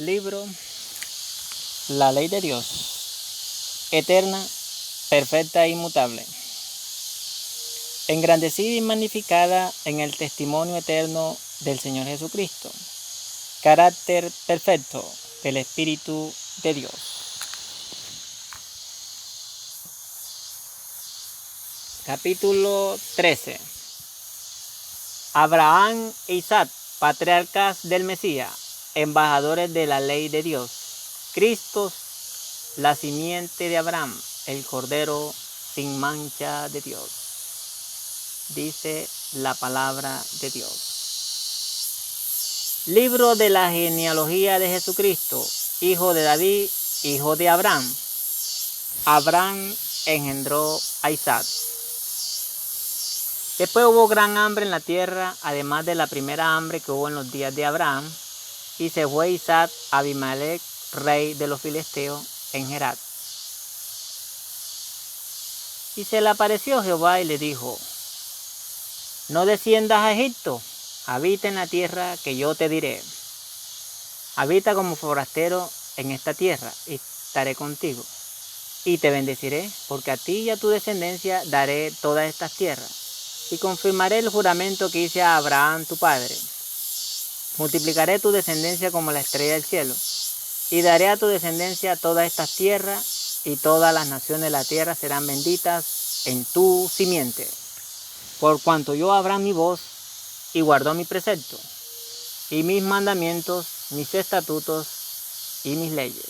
libro, la ley de Dios, eterna, perfecta e inmutable, engrandecida y magnificada en el testimonio eterno del Señor Jesucristo, carácter perfecto del Espíritu de Dios. Capítulo 13. Abraham e Isaac, patriarcas del Mesías, embajadores de la ley de Dios. Cristo, la simiente de Abraham, el Cordero sin mancha de Dios. Dice la palabra de Dios. Libro de la genealogía de Jesucristo, hijo de David, hijo de Abraham. Abraham engendró a Isaac. Después hubo gran hambre en la tierra, además de la primera hambre que hubo en los días de Abraham, y se fue Isaac a Abimelech, rey de los filisteos, en Gerar. Y se le apareció Jehová y le dijo: no desciendas a Egipto, habita en la tierra que yo te diré. Habita como forastero en esta tierra, y estaré contigo. Y te bendeciré, porque a ti y a tu descendencia daré todas estas tierras. Y confirmaré el juramento que hice a Abraham tu padre. Multiplicaré tu descendencia como la estrella del cielo, y daré a tu descendencia todas estas tierras, y todas las naciones de la tierra serán benditas en tu simiente. Por cuanto yo Abraham mi voz, y guardó mi precepto, y mis mandamientos, mis estatutos, y mis leyes.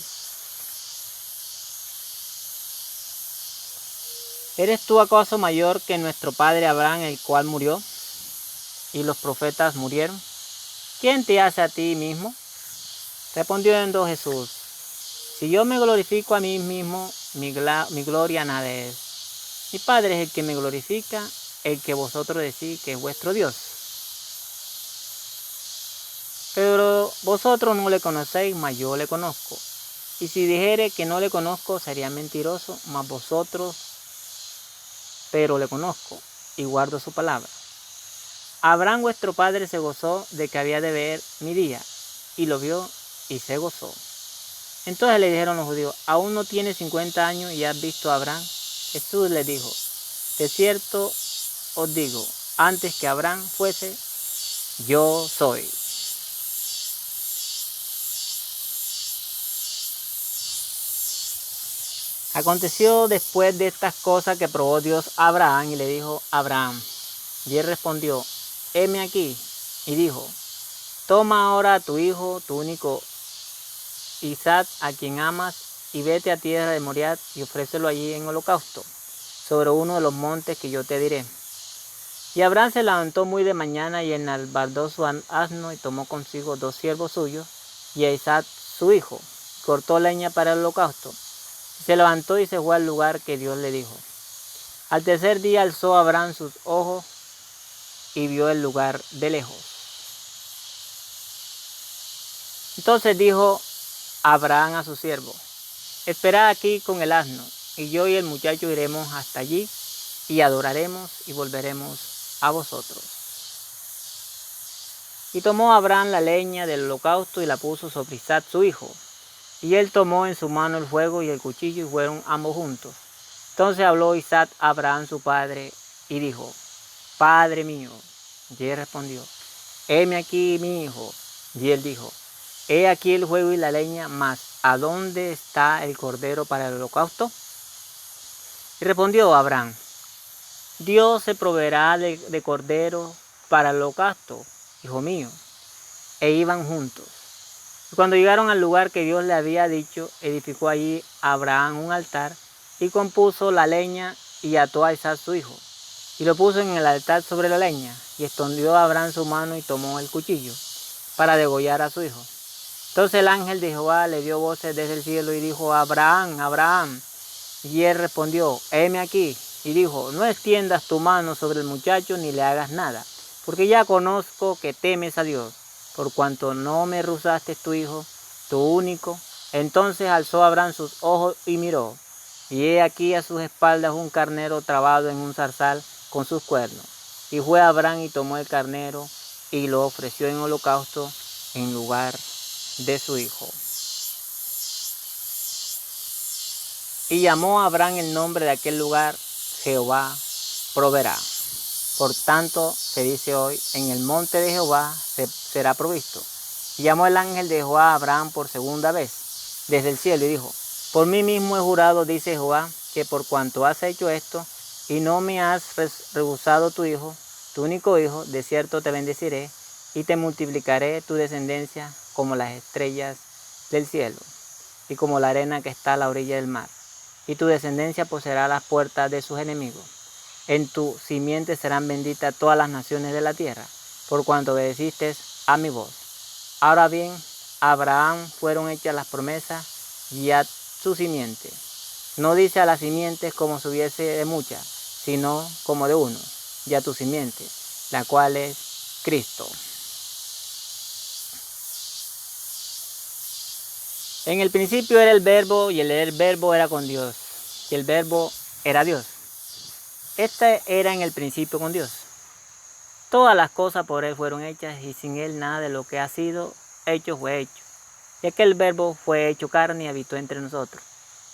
¿Eres tú acaso mayor que nuestro padre Abraham, el cual murió, y los profetas murieron? ¿Quién te hace a ti mismo? Respondiendo Jesús: si yo me glorifico a mí mismo, mi gloria nada es. Mi Padre es el que me glorifica, el que vosotros decís que es vuestro Dios. Pero vosotros no le conocéis, mas yo le conozco. Y si dijere que no le conozco, sería mentiroso, mas vosotros pero le conozco, y guardo su palabra. Abraham vuestro padre se gozó de que había de ver mi día, y lo vio, y se gozó. Entonces le dijeron los judíos: ¿aún no tienes 50 años y has visto a Abraham? Jesús le dijo: de cierto os digo, antes que Abraham fuese, yo soy. Aconteció después de estas cosas que probó Dios a Abraham y le dijo: Abraham. Y él respondió: heme aquí. Y dijo: toma ahora a tu hijo, tu único Isaac, a quien amas, y vete a tierra de Moriah y ofrécelo allí en holocausto, sobre uno de los montes que yo te diré. Y Abraham se levantó muy de mañana y enalbardó su asno y tomó consigo 2 siervos suyos y a Isaac su hijo. Cortó leña para el holocausto. Se levantó y se fue al lugar que Dios le dijo. Al tercer día alzó Abraham sus ojos y vio el lugar de lejos. Entonces dijo Abraham a su siervo: esperad aquí con el asno, y yo y el muchacho iremos hasta allí, y adoraremos y volveremos a vosotros. Y tomó Abraham la leña del holocausto y la puso sobre Isaac su hijo. Y él tomó en su mano el fuego y el cuchillo, y fueron ambos juntos. Entonces habló Isaac a Abraham su padre, y dijo: Padre mío. Y él respondió: heme aquí mi hijo. Y él dijo: he aquí el fuego y la leña, mas ¿a dónde está el cordero para el holocausto? Y respondió Abraham: Dios se proveerá de cordero para el holocausto, hijo mío. E iban juntos. Y cuando llegaron al lugar que Dios le había dicho, edificó allí Abraham un altar, y compuso la leña, y ató a Isaac su hijo, y lo puso en el altar sobre la leña, y extendió a Abraham su mano, y tomó el cuchillo, para degollar a su hijo. Entonces el ángel de Jehová le dio voces desde el cielo, y dijo: Abraham, Abraham. Y él respondió: heme aquí. Y dijo: no extiendas tu mano sobre el muchacho, ni le hagas nada, porque ya conozco que temes a Dios, por cuanto no me rehusaste tu hijo, tu único. Entonces alzó Abraham sus ojos y miró, y he aquí a sus espaldas un carnero trabado en un zarzal con sus cuernos. Y fue Abraham y tomó el carnero, y lo ofreció en holocausto en lugar de su hijo. Y llamó a Abraham el nombre de aquel lugar, Jehová proveerá. Por tanto, se dice hoy, en el monte de Jehová será provisto. Y llamó el ángel de Jehová a Abraham por segunda vez desde el cielo y dijo, por mí mismo he jurado, dice Jehová, que por cuanto has hecho esto y no me has rehusado tu hijo, tu único hijo, de cierto te bendeciré y te multiplicaré tu descendencia como las estrellas del cielo y como la arena que está a la orilla del mar. Y tu descendencia poseerá las puertas de sus enemigos. En tu simiente serán benditas todas las naciones de la tierra, por cuanto obedeciste a mi voz. Ahora bien, a Abraham fueron hechas las promesas y a su simiente. No dice a las simientes como si hubiese de muchas, sino como de uno, y a tu simiente, la cual es Cristo. En el principio era el Verbo, y el Verbo era con Dios, y el Verbo era Dios. Este era en el principio con Dios. Todas las cosas por Él fueron hechas, y sin Él nada de lo que ha sido hecho fue hecho. Y aquel Verbo fue hecho carne y habitó entre nosotros.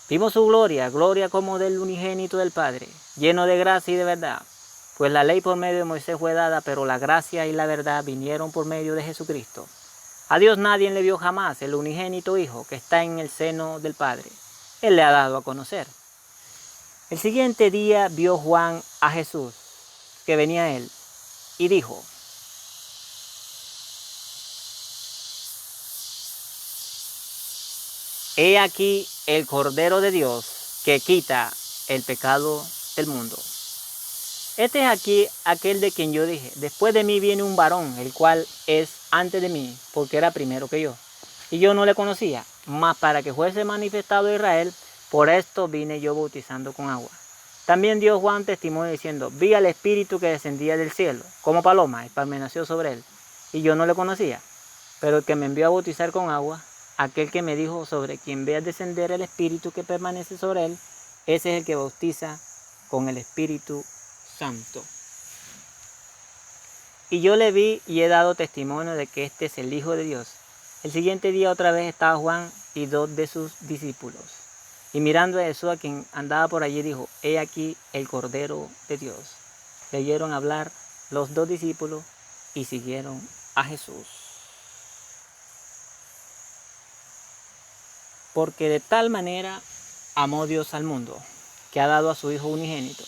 Vimos su gloria, gloria como del unigénito del Padre, lleno de gracia y de verdad. Pues la ley por medio de Moisés fue dada, pero la gracia y la verdad vinieron por medio de Jesucristo. A Dios nadie le vio jamás, el unigénito Hijo que está en el seno del Padre. Él le ha dado a conocer. El siguiente día vio Juan a Jesús, que venía a él, y dijo, he aquí el Cordero de Dios que quita el pecado del mundo. Este es aquí aquel de quien yo dije, después de mí viene un varón, el cual es antes de mí, porque era primero que yo. Y yo no le conocía, mas para que fuese manifestado a Israel, por esto vine yo bautizando con agua. También dio Juan testimonio diciendo, vi al Espíritu que descendía del cielo, como paloma, y permaneció sobre él. Y yo no le conocía, pero el que me envió a bautizar con agua, aquel que me dijo, sobre quien veas descender el Espíritu que permanece sobre él, ese es el que bautiza con el Espíritu Santo. Y yo le vi y he dado testimonio de que este es el Hijo de Dios. El siguiente día otra vez estaba Juan y dos de sus discípulos. Y mirando a Jesús, a quien andaba por allí, dijo, he aquí el Cordero de Dios. Le oyeron hablar los dos discípulos y siguieron a Jesús. Porque de tal manera amó Dios al mundo, que ha dado a su Hijo unigénito,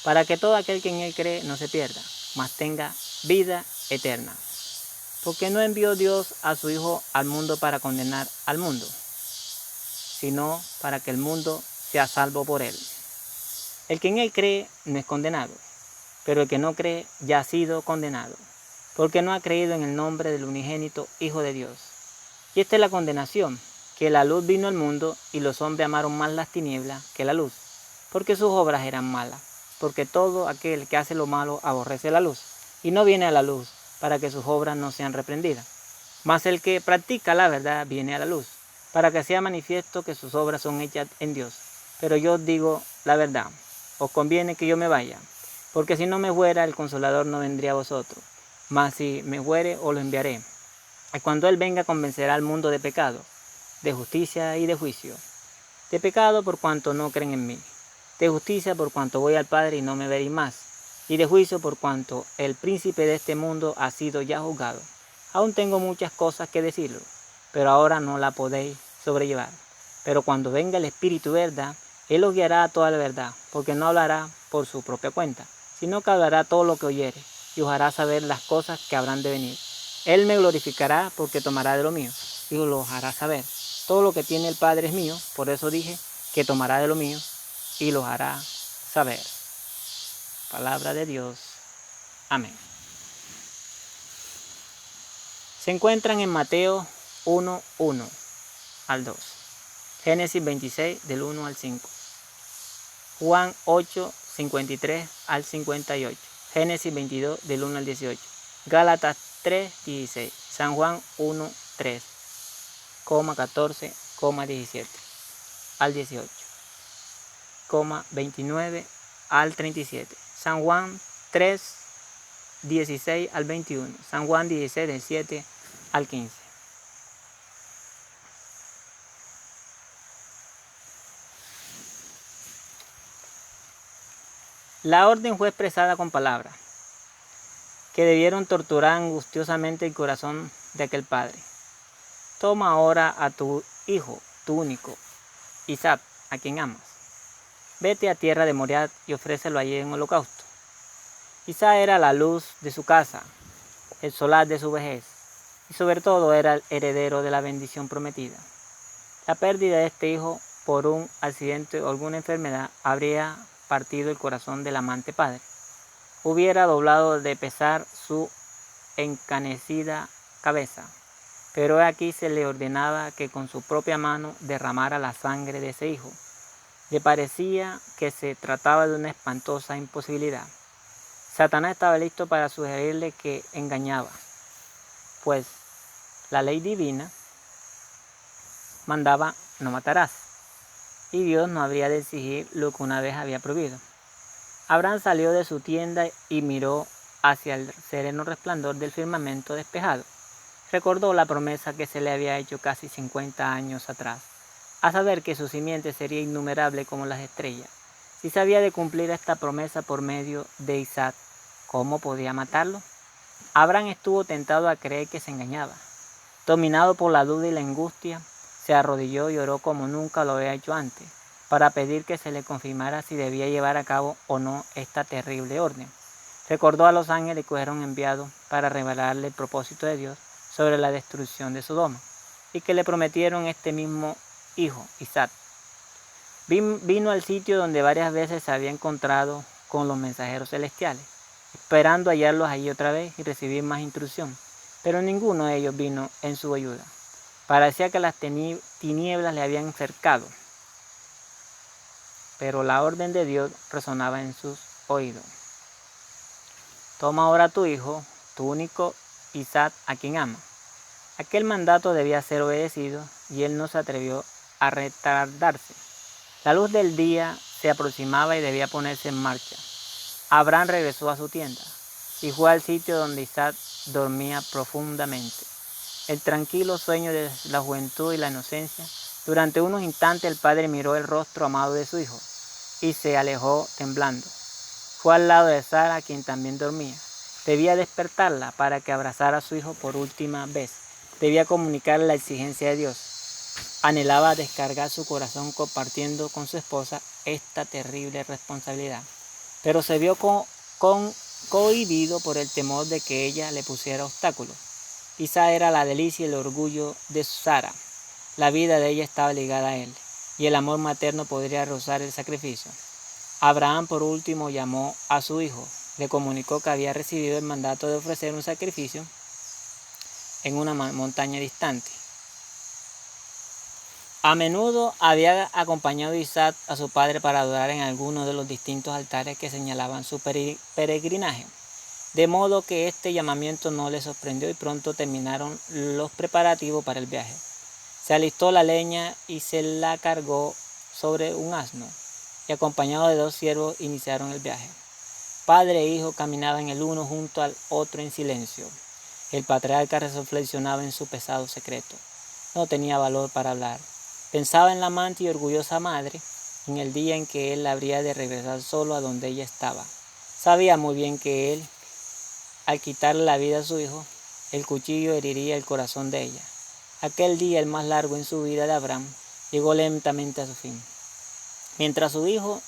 para que todo aquel que en él cree no se pierda, mas tenga vida eterna. Porque no envió Dios a su Hijo al mundo para condenar al mundo, sino para que el mundo sea salvo por él. El que en él cree no es condenado, pero el que no cree ya ha sido condenado, porque no ha creído en el nombre del unigénito Hijo de Dios. Y esta es la condenación, que la luz vino al mundo y los hombres amaron más las tinieblas que la luz, porque sus obras eran malas. Porque todo aquel que hace lo malo aborrece la luz, y no viene a la luz, para que sus obras no sean reprendidas. Mas el que practica la verdad viene a la luz, para que sea manifiesto que sus obras son hechas en Dios. Pero yo os digo la verdad, os conviene que yo me vaya, porque si no me fuera, el Consolador no vendría a vosotros, mas si me fuere, os lo enviaré. Y cuando Él venga, convencerá al mundo de pecado, de justicia y de juicio. De pecado por cuanto no creen en mí, de justicia por cuanto voy al Padre y no me veréis más, y de juicio por cuanto el príncipe de este mundo ha sido ya juzgado. Aún tengo muchas cosas que decirlo, pero ahora no la podéis sobrellevar. Pero cuando venga el Espíritu verdad, Él os guiará a toda la verdad, porque no hablará por su propia cuenta, sino que hablará todo lo que oyere, y os hará saber las cosas que habrán de venir. Él me glorificará porque tomará de lo mío, y os lo hará saber. Todo lo que tiene el Padre es mío, por eso dije que tomará de lo mío, y los hará saber. Palabra de Dios. Amén. Se encuentran en Mateo 1:1 al 2. Génesis 26 del 1 al 5. Juan 8:53 al 58. Génesis 22 del 1 al 18. Gálatas 3:16. San Juan 1:3, 14, 17 al 18. 29 al 37. San Juan 3, 16 al 21. San Juan 16 del 7 al 15. La orden fue expresada con palabras que debieron torturar angustiosamente el corazón de aquel padre. Toma ahora a tu hijo, tu único, Isaac, a quien amas. Vete a tierra de Moriah y ofrécelo allí en holocausto. Isaac era la luz de su casa, el solar de su vejez, y sobre todo era el heredero de la bendición prometida. La pérdida de este hijo por un accidente o alguna enfermedad habría partido el corazón del amante padre. Hubiera doblado de pesar su encanecida cabeza, pero aquí se le ordenaba que con su propia mano derramara la sangre de ese hijo. Le parecía que se trataba de una espantosa imposibilidad. Satanás estaba listo para sugerirle que engañaba, pues la ley divina mandaba no matarás, y Dios no habría de exigir lo que una vez había prohibido. Abraham salió de su tienda y miró hacia el sereno resplandor del firmamento despejado. Recordó la promesa que se le había hecho casi 50 años atrás, a saber que su simiente sería innumerable como las estrellas. Si se había de cumplir esta promesa por medio de Isaac, ¿cómo podía matarlo? Abraham estuvo tentado a creer que se engañaba. Dominado por la duda y la angustia, se arrodilló y oró como nunca lo había hecho antes, para pedir que se le confirmara si debía llevar a cabo o no esta terrible orden. Recordó a los ángeles que fueron enviados para revelarle el propósito de Dios sobre la destrucción de Sodoma, y que le prometieron este mismo hijo, Isaac. Vino al sitio donde varias veces se había encontrado con los mensajeros celestiales, esperando hallarlos allí otra vez y recibir más instrucción, pero ninguno de ellos vino en su ayuda. Parecía que las tinieblas le habían cercado, pero la orden de Dios resonaba en sus oídos. Toma ahora a tu hijo, tu único Isaac, a quien ama. Aquel mandato debía ser obedecido y él no se atrevió a retardarse. La luz del día se aproximaba y debía ponerse en marcha. Abraham regresó a su tienda y fue al sitio donde Isaac dormía profundamente. El tranquilo sueño de la juventud y la inocencia. Durante unos instantes el padre miró el rostro amado de su hijo y se alejó temblando. Fue al lado de Sara, quien también dormía. Debía despertarla para que abrazara a su hijo por última vez. Debía comunicarle la exigencia de Dios. Anhelaba descargar su corazón compartiendo con su esposa esta terrible responsabilidad, pero se vio cohibido por el temor de que ella le pusiera obstáculos. Isaac era la delicia y el orgullo de Sara. La vida de ella estaba ligada a él, y el amor materno podría rozar el sacrificio. Abraham, por último, llamó a su hijo. Le comunicó que había recibido el mandato de ofrecer un sacrificio en una montaña distante. A menudo había acompañado Isaac a su padre para adorar en alguno de los distintos altares que señalaban su peregrinaje, de modo que este llamamiento no le sorprendió y pronto terminaron los preparativos para el viaje. Se alistó la leña y se la cargó sobre un asno, y acompañados de 2 siervos iniciaron el viaje. Padre e hijo caminaban el uno junto al otro en silencio. El patriarca reflexionaba en su pesado secreto. No tenía valor para hablar. Pensaba en la amante y orgullosa madre, en el día en que él habría de regresar solo a donde ella estaba. Sabía muy bien que él, al quitarle la vida a su hijo, el cuchillo heriría el corazón de ella. Aquel día, el más largo en su vida de Abraham, llegó lentamente a su fin. Mientras su hijo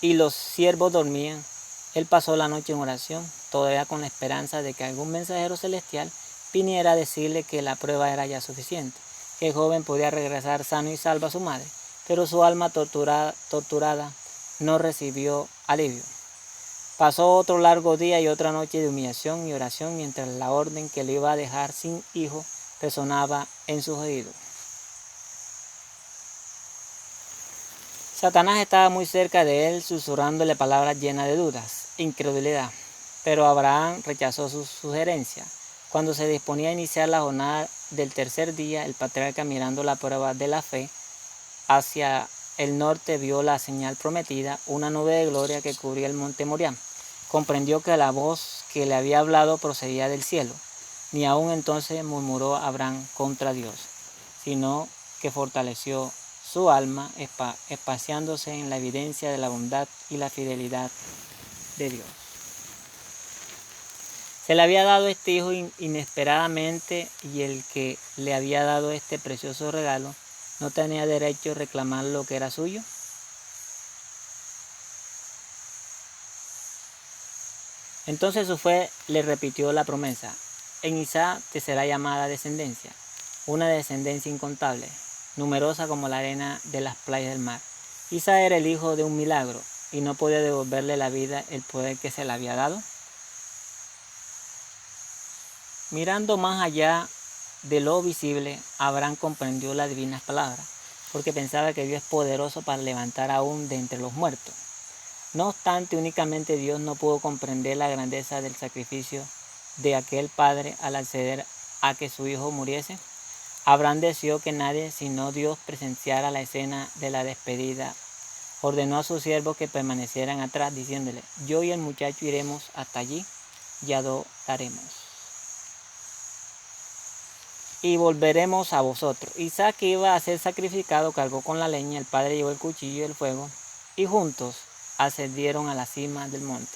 y los siervos dormían, él pasó la noche en oración, todavía con la esperanza de que algún mensajero celestial viniera a decirle que la prueba era ya suficiente, que el joven podía regresar sano y salvo a su madre, pero su alma torturada no recibió alivio. Pasó otro largo día y otra noche de humillación y oración mientras la orden que le iba a dejar sin hijo resonaba en sus oídos. Satanás estaba muy cerca de él, susurrándole palabras llenas de dudas e incredulidad, pero Abraham rechazó su sugerencia. Cuando se disponía a iniciar la jornada del tercer día, el patriarca, mirando la prueba de la fe hacia el norte, vio la señal prometida, una nube de gloria que cubría el monte Moriah. Comprendió que la voz que le había hablado procedía del cielo. Ni aún entonces murmuró Abraham contra Dios, sino que fortaleció su alma, espaciándose en la evidencia de la bondad y la fidelidad de Dios. Se le había dado este hijo inesperadamente, y el que le había dado este precioso regalo no tenía derecho a reclamar lo que era suyo. Entonces su fe le repitió la promesa: en Isaac te será llamada descendencia, una descendencia incontable, numerosa como la arena de las playas del mar. Isaac era el hijo de un milagro, y no podía devolverle la vida el poder que se le había dado. Mirando más allá de lo visible, Abraham comprendió las divinas palabras, porque pensaba que Dios es poderoso para levantar aún de entre los muertos. No obstante, únicamente Dios no pudo comprender la grandeza del sacrificio de aquel padre al acceder a que su hijo muriese. Abraham deseó que nadie sino Dios presenciara la escena de la despedida. Ordenó a sus siervos que permanecieran atrás, diciéndole: yo y el muchacho iremos hasta allí y adoraremos, y volveremos a vosotros. Isaac, que iba a ser sacrificado, cargó con la leña, el padre llevó el cuchillo y el fuego, y juntos ascendieron a la cima del monte.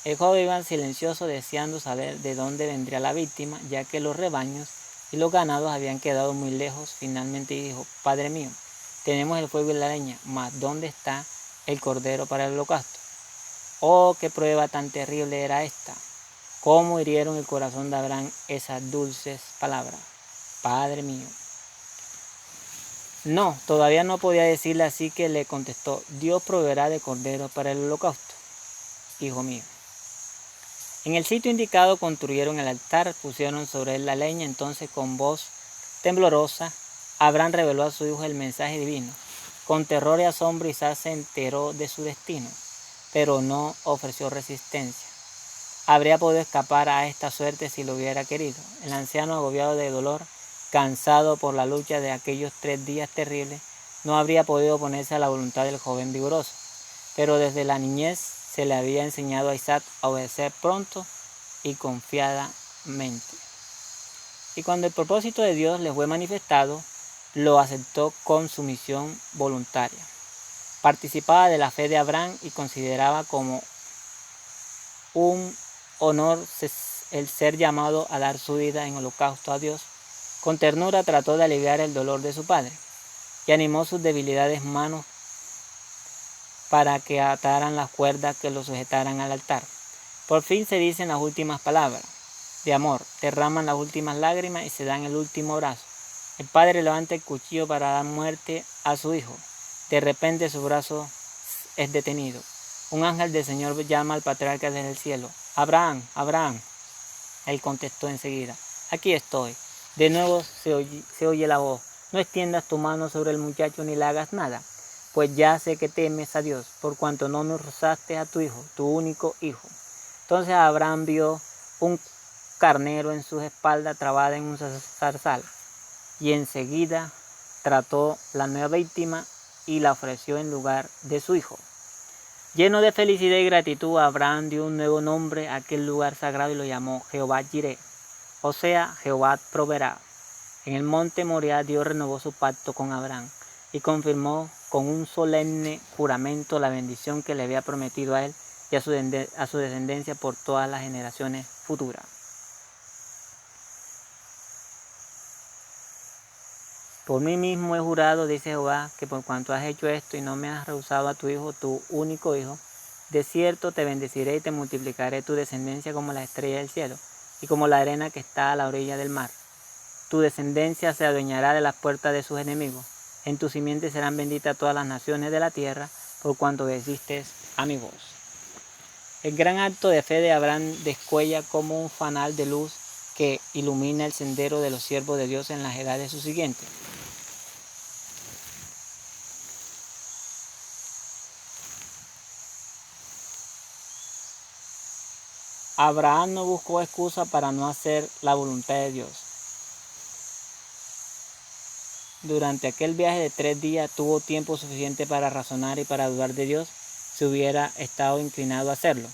El joven iba silencioso, deseando saber de dónde vendría la víctima, ya que los rebaños y los ganados habían quedado muy lejos. Finalmente dijo: Padre mío, tenemos el fuego y la leña, mas ¿dónde está el cordero para el holocausto? Oh, qué prueba tan terrible era esta. Cómo hirieron el corazón de Abraham esas dulces palabras: Padre mío. No, todavía no podía decirle, así que le contestó: Dios proveerá de cordero para el holocausto, hijo mío. En el sitio indicado construyeron el altar, pusieron sobre él la leña. Entonces, con voz temblorosa, Abraham reveló a su hijo el mensaje divino. Con terror y asombro, Isaac se enteró de su destino, pero no ofreció resistencia. Habría podido escapar a esta suerte si lo hubiera querido. El anciano, agobiado de dolor, cansado por la lucha de aquellos 3 días terribles, no habría podido oponerse a la voluntad del joven vigoroso. Pero desde la niñez se le había enseñado a Isaac a obedecer pronto y confiadamente. Y cuando el propósito de Dios le fue manifestado, lo aceptó con sumisión voluntaria. Participaba de la fe de Abraham y consideraba como un honor el ser llamado a dar su vida en holocausto a Dios. Con ternura trató de aliviar el dolor de su padre y animó sus debilidades manos para que ataran las cuerdas que lo sujetaran al altar. Por fin se dicen las últimas palabras de amor, derraman las últimas lágrimas y se dan el último abrazo. El padre levanta el cuchillo para dar muerte a su hijo. De repente su brazo es detenido. Un ángel del Señor llama al patriarca desde el cielo: Abraham, Abraham. Él contestó enseguida: aquí estoy. De nuevo se oye la voz: no extiendas tu mano sobre el muchacho ni le hagas nada, pues ya sé que temes a Dios, por cuanto no me rozaste a tu hijo, tu único hijo. Entonces Abraham vio un carnero en sus espaldas, trabada en un zarzal, y enseguida trató la nueva víctima y la ofreció en lugar de su hijo. Lleno de felicidad y gratitud, Abraham dio un nuevo nombre a aquel lugar sagrado y lo llamó Jehová Jireh, o sea, Jehová proveerá. En el monte Moriah, Dios renovó su pacto con Abraham y confirmó con un solemne juramento la bendición que le había prometido a él y a su descendencia por todas las generaciones futuras. Por mí mismo he jurado, dice Jehová, que por cuanto has hecho esto y no me has rehusado a tu hijo, tu único hijo, de cierto te bendeciré y te multiplicaré tu descendencia como la estrella del cielo y como la arena que está a la orilla del mar. Tu descendencia se adueñará de las puertas de sus enemigos. En tu simiente serán benditas todas las naciones de la tierra, por cuanto obedeciste a mi voz. El gran acto de fe de Abraham descuella como un fanal de luz que ilumina el sendero de los siervos de Dios en las edades subsiguientes. Abraham no buscó excusa para no hacer la voluntad de Dios. Durante aquel viaje de 3 días tuvo tiempo suficiente para razonar y para dudar de Dios si hubiera estado inclinado a hacerlo.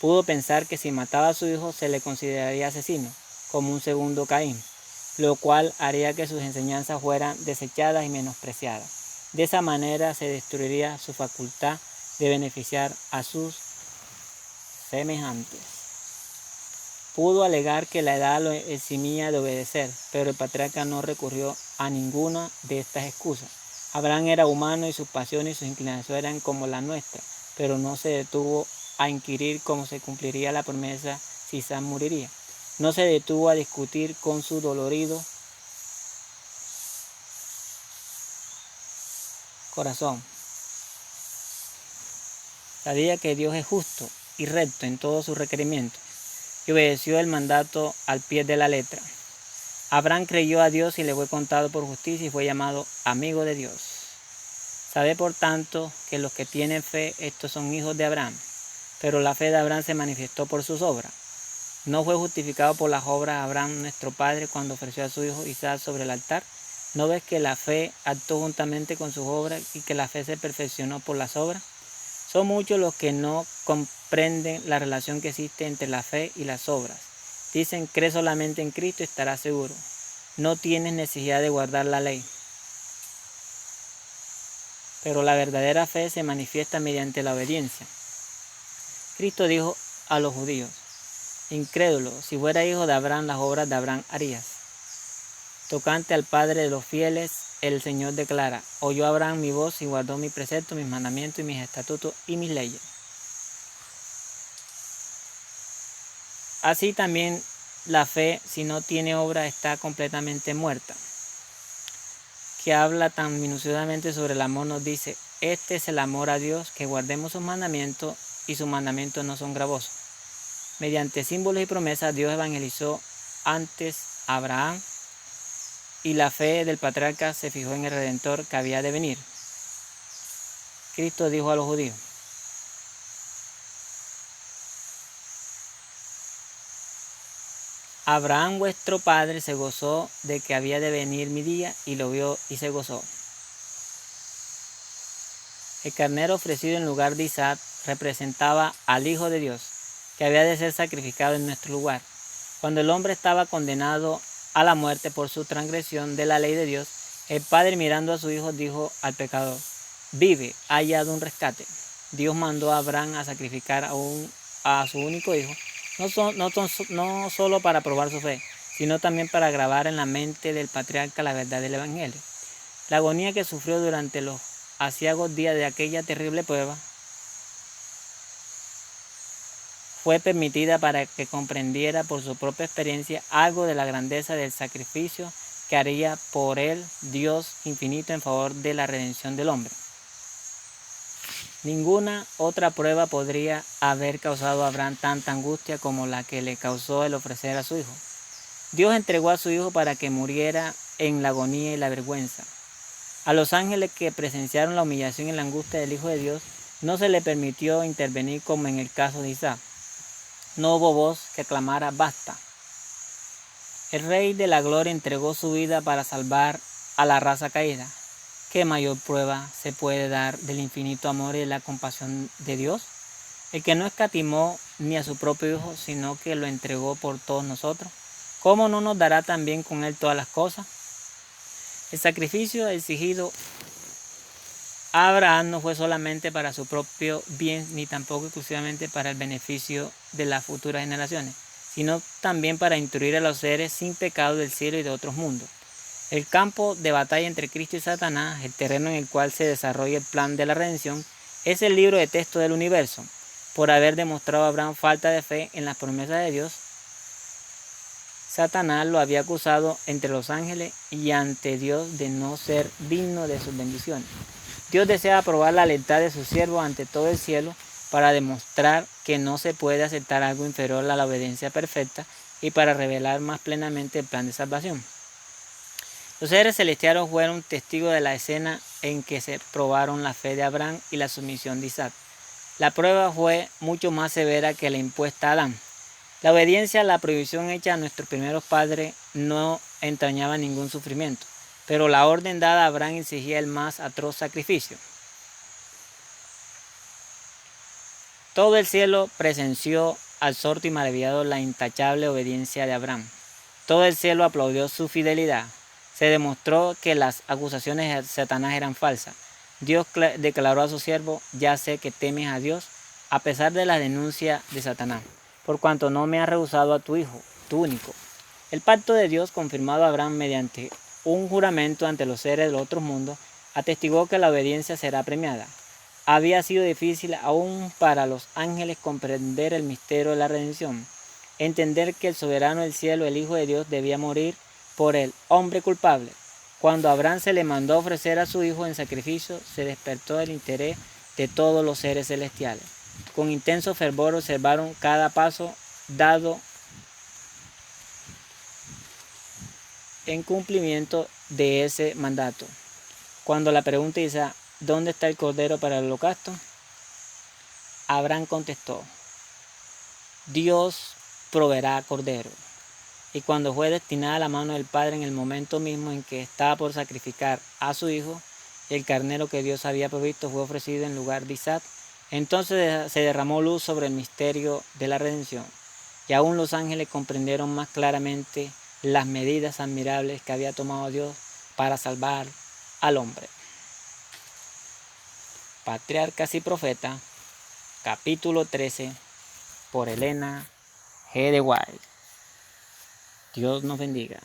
Pudo pensar que si mataba a su hijo se le consideraría asesino, como un segundo Caín, lo cual haría que sus enseñanzas fueran desechadas y menospreciadas. De esa manera se destruiría su facultad de beneficiar a sus semejantes. Pudo alegar que la edad lo eximía de obedecer, pero el patriarca no recurrió a ninguna de estas excusas. Abraham era humano y sus pasiones y sus inclinaciones eran como la nuestra, pero no se detuvo a inquirir cómo se cumpliría la promesa si Isaac moriría. No se detuvo a discutir con su dolorido corazón. Sabía que Dios es justo y recto en todos sus requerimientos y obedeció el mandato al pie de la letra. Abraham creyó a Dios y le fue contado por justicia y fue llamado amigo de Dios. Sabe por tanto que los que tienen fe, estos son hijos de Abraham. Pero la fe de Abraham se manifestó por sus obras. ¿No fue justificado por las obras Abraham nuestro padre cuando ofreció a su hijo Isaac sobre el altar? ¿No ves que la fe actuó juntamente con sus obras y que la fe se perfeccionó por las obras? Son muchos los que no comprenden la relación que existe entre la fe y las obras. Dicen, cree solamente en Cristo y estarás seguro. No tienes necesidad de guardar la ley. Pero la verdadera fe se manifiesta mediante la obediencia. Cristo dijo a los judíos, incrédulo, si fuera hijo de Abraham, las obras de Abraham harías. Tocante al Padre de los fieles, el Señor declara, oyó Abraham mi voz y guardó mis preceptos, mis mandamientos y mis estatutos y mis leyes. Así también la fe, si no tiene obra, está completamente muerta. Que habla tan minuciosamente sobre el amor nos dice, este es el amor a Dios, que guardemos sus mandamientos y sus mandamientos no son gravosos. Mediante símbolos y promesas Dios evangelizó antes a Abraham y la fe del patriarca se fijó en el Redentor que había de venir. Cristo dijo a los judíos, Abraham vuestro padre se gozó de que había de venir mi día y lo vio y se gozó. El carnero ofrecido en lugar de Isaac representaba al Hijo de Dios, que había de ser sacrificado en nuestro lugar. Cuando el hombre estaba condenado a la muerte por su transgresión de la ley de Dios, el Padre mirando a su Hijo dijo al pecador, vive, ha hallado un rescate. Dios mandó a Abraham a sacrificar a su único hijo, no solo para probar su fe, sino también para grabar en la mente del patriarca la verdad del Evangelio. La agonía que sufrió durante los aciagos días de aquella terrible prueba fue permitida para que comprendiera por su propia experiencia algo de la grandeza del sacrificio que haría por él Dios infinito en favor de la redención del hombre. Ninguna otra prueba podría haber causado a Abraham tanta angustia como la que le causó el ofrecer a su hijo. Dios entregó a su hijo para que muriera en la agonía y la vergüenza. A los ángeles que presenciaron la humillación y la angustia del Hijo de Dios no se le permitió intervenir como en el caso de Isaac. No hubo voz que clamara basta. El Rey de la Gloria entregó su vida para salvar a la raza caída. ¿Qué mayor prueba se puede dar del infinito amor y de la compasión de Dios? El que no escatimó ni a su propio Hijo, sino que lo entregó por todos nosotros. ¿Cómo no nos dará también con él todas las cosas? El sacrificio exigido a Abraham no fue solamente para su propio bien, ni tampoco exclusivamente para el beneficio de las futuras generaciones, sino también para instruir a los seres sin pecado del cielo y de otros mundos. El campo de batalla entre Cristo y Satanás, el terreno en el cual se desarrolla el plan de la redención, es el libro de texto del universo. Por haber demostrado a Abraham falta de fe en las promesas de Dios, Satanás lo había acusado entre los ángeles y ante Dios de no ser digno de sus bendiciones. Dios desea probar la lealtad de su siervo ante todo el cielo para demostrar que no se puede aceptar algo inferior a la obediencia perfecta y para revelar más plenamente el plan de salvación. Los seres celestiales fueron testigos de la escena en que se probaron la fe de Abraham y la sumisión de Isaac. La prueba fue mucho más severa que la impuesta a Adán. La obediencia a la prohibición hecha a nuestros primeros padres no entrañaba ningún sufrimiento, pero la orden dada a Abraham exigía el más atroz sacrificio. Todo el cielo presenció absorto y maravillado la intachable obediencia de Abraham. Todo el cielo aplaudió su fidelidad. Se demostró que las acusaciones de Satanás eran falsas. Dios declaró a su siervo, ya sé que temes a Dios, a pesar de la denuncia de Satanás, por cuanto no me has rehusado a tu hijo, tu único. El pacto de Dios, confirmado a Abraham mediante un juramento ante los seres del otro mundo, atestiguó que la obediencia será premiada. Había sido difícil aún para los ángeles comprender el misterio de la redención, entender que el soberano del cielo, el Hijo de Dios, debía morir por el hombre culpable. Cuando a Abraham se le mandó ofrecer a su hijo en sacrificio, se despertó el interés de todos los seres celestiales. Con intenso fervor observaron cada paso dado en cumplimiento de ese mandato. Cuando la pregunta dice, ¿dónde está el cordero para el holocausto?, Abraham contestó, Dios proveerá cordero. Y cuando fue destinada la mano del Padre en el momento mismo en que estaba por sacrificar a su hijo, el carnero que Dios había provisto fue ofrecido en lugar de Isaac, entonces se derramó luz sobre el misterio de la redención, y aún los ángeles comprendieron más claramente las medidas admirables que había tomado Dios para salvar al hombre. Patriarcas y Profetas, capítulo 13, por Elena G. de White. Dios nos bendiga.